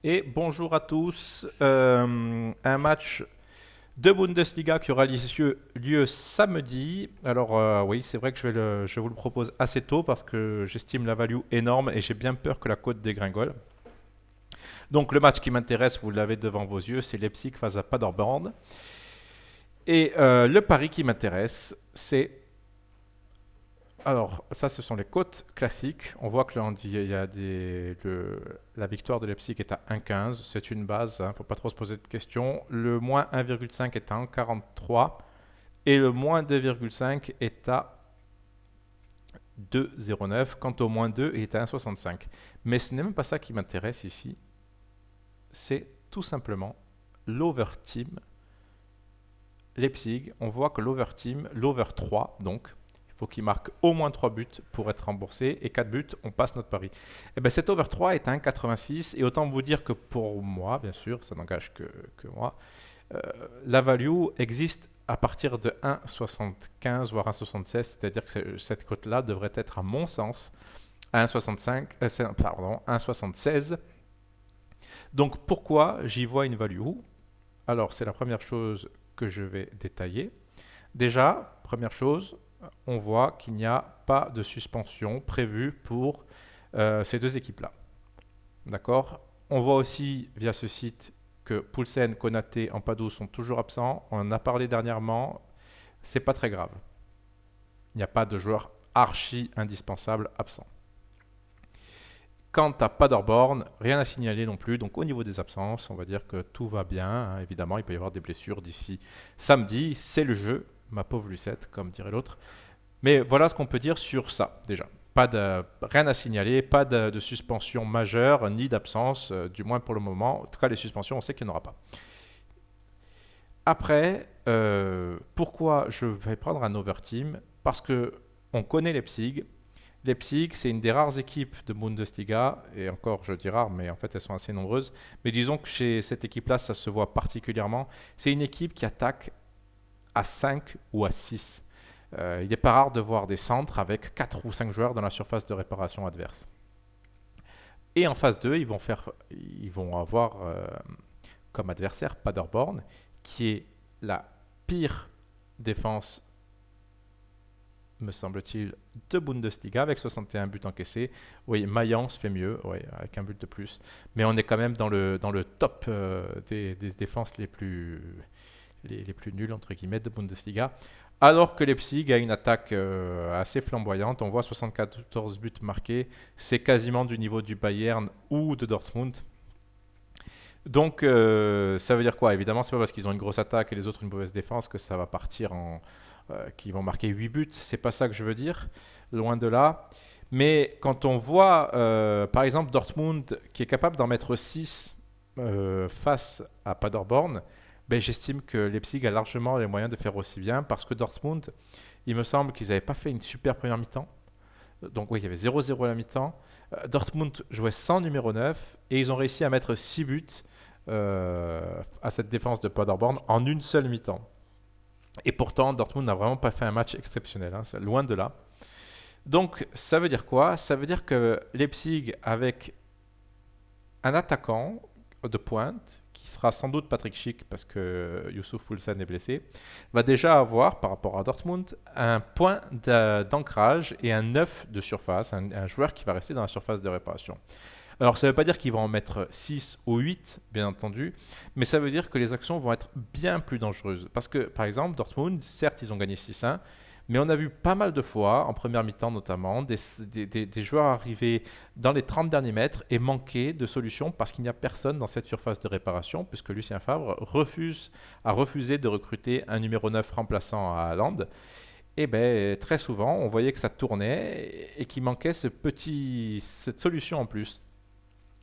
Et bonjour à tous. Un match de Bundesliga qui aura lieu samedi. Alors oui, c'est vrai que je vous le propose assez tôt parce que j'estime la value énorme et j'ai bien peur que la cote dégringole. Donc le match qui m'intéresse, vous l'avez devant vos yeux, c'est Leipzig face à Paderborn. Et le pari qui m'intéresse, c'est alors, ça, ce sont les cotes classiques. On voit que là, on dit il y a la victoire de Leipzig est à 1,15. C'est une base, il ne faut pas trop se poser de questions. Le moins 1,5 est à 1,43 et le moins 2,5 est à 2,09. Quant au moins 2, il est à 1,65. Mais ce n'est même pas ça qui m'intéresse ici. C'est tout simplement l'over-team Leipzig. On voit que l'over-team, l'over 3, donc, il faut qu'il marque au moins 3 buts pour être remboursé et 4 buts, on passe notre pari. Et bien cet over 3 est à 1,86 et autant vous dire que pour moi, bien sûr, ça n'engage que moi, euh, la value existe à partir de 1,75 voire 1,76, c'est-à-dire que cette cote-là devrait être à mon sens à 1,65, pardon, 1,76. Donc pourquoi j'y vois une value? Alors c'est la première chose que je vais détailler. Déjà, première chose, on voit qu'il n'y a pas de suspension prévue pour ces deux équipes-là. D'accord. On voit aussi via ce site que Poulsen, Konaté, Ampadu sont toujours absents. On en a parlé dernièrement. C'est pas très grave. Il n'y a pas de joueur archi indispensable absent. Quant à Paderborn, rien à signaler non plus. Donc au niveau des absences, on va dire que tout va bien, hein. Évidemment, il peut y avoir des blessures d'ici samedi. C'est le jeu, ma pauvre Lucette, comme dirait l'autre. Mais voilà ce qu'on peut dire sur ça, déjà. Rien à signaler, pas de suspension majeure, ni d'absence, du moins pour le moment. En tout cas, les suspensions, on sait qu'il n'y en aura pas. Après, pourquoi je vais prendre un overteam? Parce que on connaît Leipzig. Leipzig, c'est une des rares équipes de Bundesliga, et encore je dis rare, mais en fait elles sont assez nombreuses. Mais disons que chez cette équipe-là, ça se voit particulièrement. C'est une équipe qui attaque à 5 ou à 6. Il n'est pas rare de voir des centres avec 4 ou 5 joueurs dans la surface de réparation adverse. Et en phase 2, ils vont avoir comme adversaire Paderborn, qui est la pire défense, me semble-t-il, de Bundesliga avec 61 buts encaissés. Oui, Mayence fait mieux, oui, avec un but de plus. Mais on est quand même dans le top des défenses les plus nulles, entre guillemets, de Bundesliga. Alors que Leipzig a une attaque assez flamboyante. On voit 74 buts marqués. C'est quasiment du niveau du Bayern ou de Dortmund. Donc, ça veut dire quoi? Évidemment, c'est pas parce qu'ils ont une grosse attaque et les autres une mauvaise défense que ça va partir qu'ils vont marquer 8 buts. C'est pas ça que je veux dire. Loin de là. Mais quand on voit, par exemple, Dortmund qui est capable d'en mettre 6 face à Paderborn, ben, j'estime que Leipzig a largement les moyens de faire aussi bien parce que Dortmund, il me semble qu'ils n'avaient pas fait une super première mi-temps. Donc oui, il y avait 0-0 à la mi-temps. Dortmund jouait sans numéro 9 et ils ont réussi à mettre 6 buts à cette défense de Paderborn en une seule mi-temps. Et pourtant, Dortmund n'a vraiment pas fait un match exceptionnel, hein, loin de là. Donc ça veut dire quoi? Ça veut dire que Leipzig, avec un attaquant de pointe, qui sera sans doute Patrick Schick parce que Youssouf Poulsen est blessé, va déjà avoir, par rapport à Dortmund, un point d'ancrage et un 9 de surface, un joueur qui va rester dans la surface de réparation. Alors ça ne veut pas dire qu'ils vont en mettre 6 ou 8, bien entendu, mais ça veut dire que les actions vont être bien plus dangereuses. Parce que, par exemple, Dortmund, certes, ils ont gagné 6-1, mais on a vu pas mal de fois, en première mi-temps notamment, des joueurs arriver dans les 30 derniers mètres et manquer de solutions parce qu'il n'y a personne dans cette surface de réparation, puisque Lucien Favre a refusé de recruter un numéro 9 remplaçant à Haaland. Et bien, très souvent, on voyait que ça tournait et qu'il manquait cette solution en plus.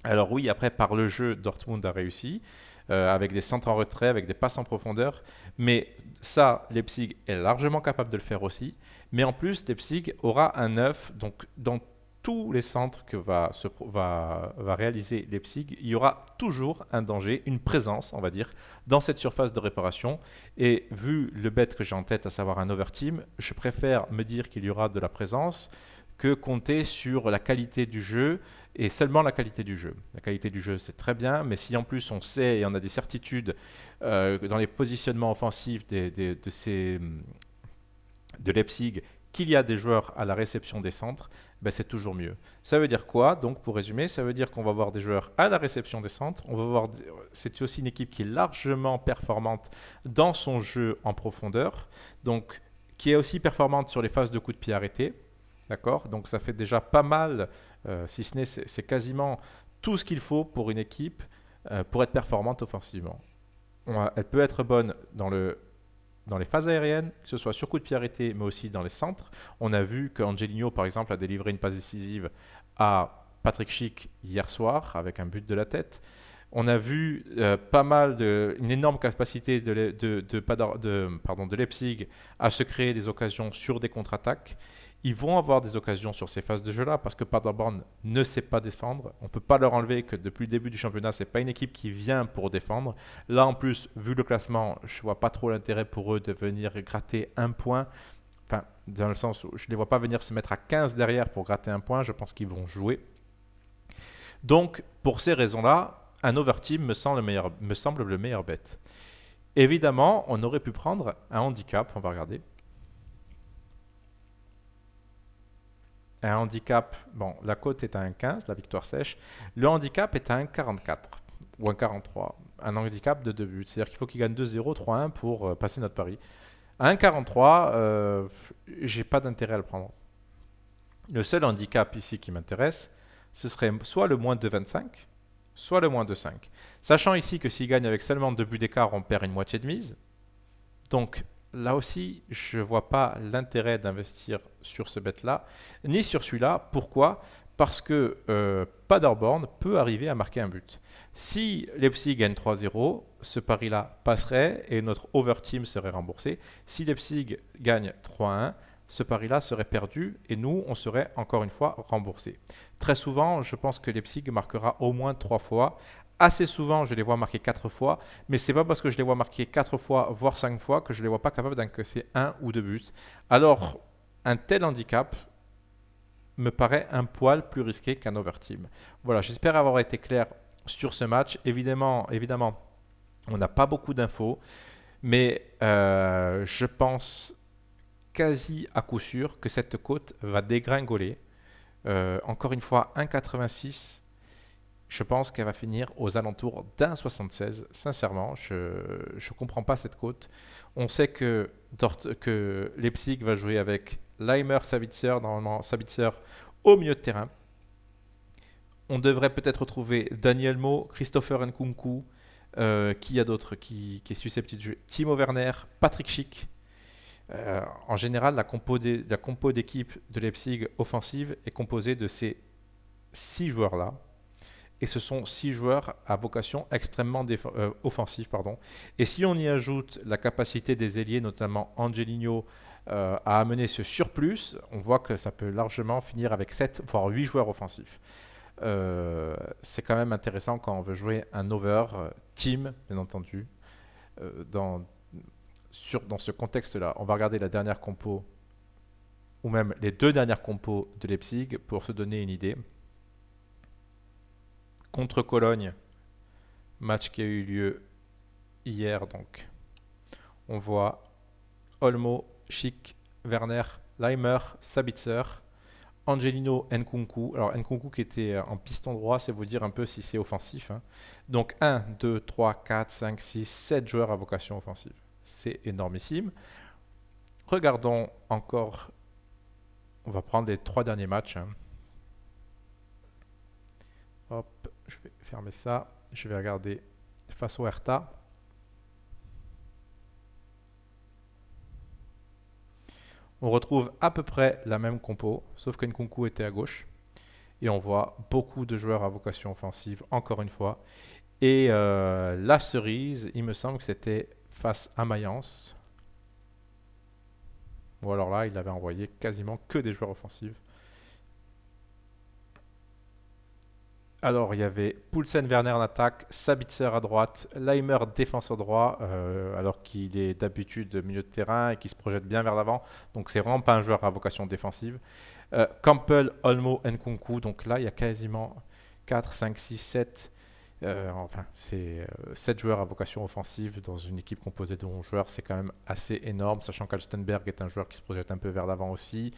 Alors oui, après, par le jeu, Dortmund a réussi, avec des centres en retrait, avec des passes en profondeur. Mais ça, Leipzig est largement capable de le faire aussi. Mais en plus, Leipzig aura un 9. Donc, dans tous les centres que va réaliser Leipzig, il y aura toujours un danger, une présence, on va dire, dans cette surface de réparation. Et vu le bet que j'ai en tête, à savoir un overteam, je préfère me dire qu'il y aura de la présence que compter sur la qualité du jeu et seulement la qualité du jeu. La qualité du jeu, c'est très bien, mais si en plus on sait et on a des certitudes dans les positionnements offensifs de Leipzig qu'il y a des joueurs à la réception des centres, ben c'est toujours mieux. Ça veut dire quoi? Donc pour résumer, ça veut dire qu'on va avoir des joueurs à la réception des centres. C'est aussi une équipe qui est largement performante dans son jeu en profondeur, donc qui est aussi performante sur les phases de coups de pied arrêtés. D'accord? Donc ça fait déjà pas mal, si ce n'est c'est quasiment tout ce qu'il faut pour une équipe pour être performante offensivement. Elle peut être bonne dans les phases aériennes, que ce soit sur coup de pied arrêté, mais aussi dans les centres. On a vu qu'Angelino, par exemple, a délivré une passe décisive à Patrick Schick hier soir avec un but de la tête. On a vu une énorme capacité de Leipzig à se créer des occasions sur des contre-attaques. Ils vont avoir des occasions sur ces phases de jeu-là parce que Paderborn ne sait pas défendre. On ne peut pas leur enlever que depuis le début du championnat, ce n'est pas une équipe qui vient pour défendre. Là, en plus, vu le classement, je ne vois pas trop l'intérêt pour eux de venir gratter un point. Enfin, dans le sens où je ne les vois pas venir se mettre à 15 derrière pour gratter un point. Je pense qu'ils vont jouer. Donc, pour ces raisons-là, un overteam me semble le meilleur bet. Évidemment, on aurait pu prendre un handicap. On va regarder. Un handicap, bon, la cote est à 1,15, la victoire sèche. Le handicap est à 1,44 ou 1,43. Un handicap de 2 buts. C'est-à-dire qu'il faut qu'il gagne 2-0, 3-1 pour passer notre pari. À 1,43, j'ai pas d'intérêt à le prendre. Le seul handicap ici qui m'intéresse, ce serait soit le moins de 25, soit le moins de 5. Sachant ici que s'il gagne avec seulement 2 buts d'écart, on perd une moitié de mise. Donc, là aussi, je ne vois pas l'intérêt d'investir sur ce bet-là, ni sur celui-là. Pourquoi? Parce que Paderborn peut arriver à marquer un but. Si Leipzig gagne 3-0, ce pari-là passerait et notre overteam serait remboursé. Si Leipzig gagne 3-1, ce pari-là serait perdu et nous, on serait encore une fois remboursé. Très souvent, je pense que Leipzig marquera au moins 3 fois. Assez souvent, je les vois marquer 4 fois, mais c'est pas parce que je les vois marquer 4 fois, voire 5 fois, que je les vois pas capables d'encaisser 1 ou 2 buts. Alors, un tel handicap me paraît un poil plus risqué qu'un overteam. Voilà, j'espère avoir été clair sur ce match. Évidemment, on n'a pas beaucoup d'infos, mais je pense quasi à coup sûr que cette cote va dégringoler. Encore une fois, 1,86. Je pense qu'elle va finir aux alentours d'1,76. Sincèrement, je ne comprends pas cette cote. On sait que Leipzig va jouer avec Leimer, Sabitzer, normalement Sabitzer au milieu de terrain. On devrait peut-être retrouver Daniel Mo, Christopher Nkunku, qui y a d'autres qui est susceptible de jouer, Timo Werner, Patrick Schick. En général, la compo d'équipe de Leipzig offensive est composée de ces 6 joueurs-là. Et ce sont 6 joueurs à vocation extrêmement offensive. Et si on y ajoute la capacité des ailiers, notamment Angelino, à amener ce surplus, on voit que ça peut largement finir avec 7 voire 8 joueurs offensifs. C'est quand même intéressant quand on veut jouer un over team, bien entendu, dans ce contexte-là. On va regarder la dernière compo, ou même les 2 dernières compos de Leipzig pour se donner une idée. Contre Cologne, match qui a eu lieu hier, donc on voit Olmo, Schick, Werner, Leimer, Sabitzer, Angelino, Nkunku. Alors Nkunku qui était en piston droit, c'est vous dire un peu si c'est offensif. Donc 1, 2, 3, 4, 5, 6, 7 joueurs à vocation offensive. C'est énormissime. Regardons encore, on va prendre les 3 derniers matchs. Hop, je vais fermer ça. Je vais regarder face au Hertha. On retrouve à peu près la même compo, sauf que Nkunku était à gauche. Et on voit beaucoup de joueurs à vocation offensive, encore une fois. Et la cerise, il me semble que c'était face à Mayence. Ou alors là, il avait envoyé quasiment que des joueurs offensifs. Alors, il y avait Poulsen Werner en attaque, Sabitzer à droite, Leimer défenseur droit, alors qu'il est d'habitude milieu de terrain et qu'il se projette bien vers l'avant. Donc, c'est vraiment pas un joueur à vocation défensive. Campbell, Olmo, Nkunku. Donc là, il y a quasiment 4, 5, 6, 7. Enfin, c'est 7 joueurs à vocation offensive dans une équipe composée de 11 joueurs. C'est quand même assez énorme, sachant qu'Alstenberg est un joueur qui se projette un peu vers l'avant aussi.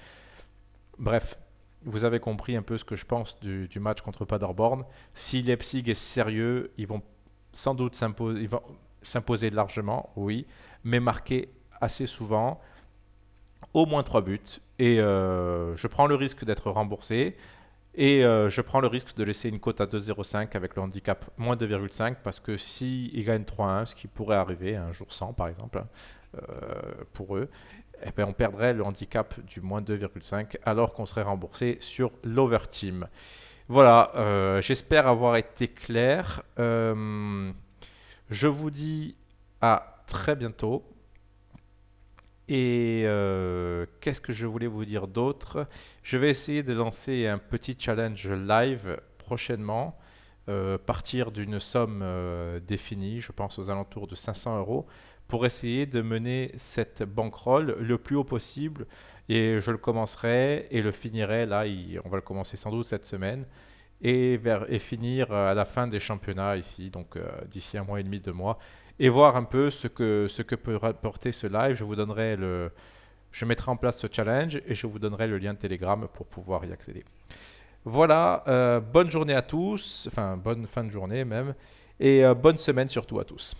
Bref, vous avez compris un peu ce que je pense du match contre Paderborn. Si Leipzig est sérieux, ils vont sans doute s'imposer largement, oui, mais marquer assez souvent, au moins 3 buts. Et je prends le risque d'être remboursé. Et je prends le risque de laisser une cote à 2,05 avec le handicap moins 2,5 parce que s'ils gagnent 3-1, ce qui pourrait arriver un jour sans par exemple, pour eux, eh ben, on perdrait le handicap du moins 2,5 alors qu'on serait remboursé sur l'overteam. Voilà, j'espère avoir été clair. Je vous dis à très bientôt. Et qu'est-ce que je voulais vous dire d'autre? Je vais essayer de lancer un petit challenge live prochainement, partir d'une somme définie, je pense aux alentours de 500 euros, pour essayer de mener cette bankroll le plus haut possible. Et je le commencerai et le finirai, là, on va le commencer sans doute cette semaine, et finir à la fin des championnats ici, donc d'ici un mois et demi, 2 mois, et voir un peu ce que peut rapporter ce live. Je mettrai en place ce challenge et je vous donnerai le lien Telegram pour pouvoir y accéder. Voilà, bonne journée à tous, enfin bonne fin de journée même, et bonne semaine surtout à tous.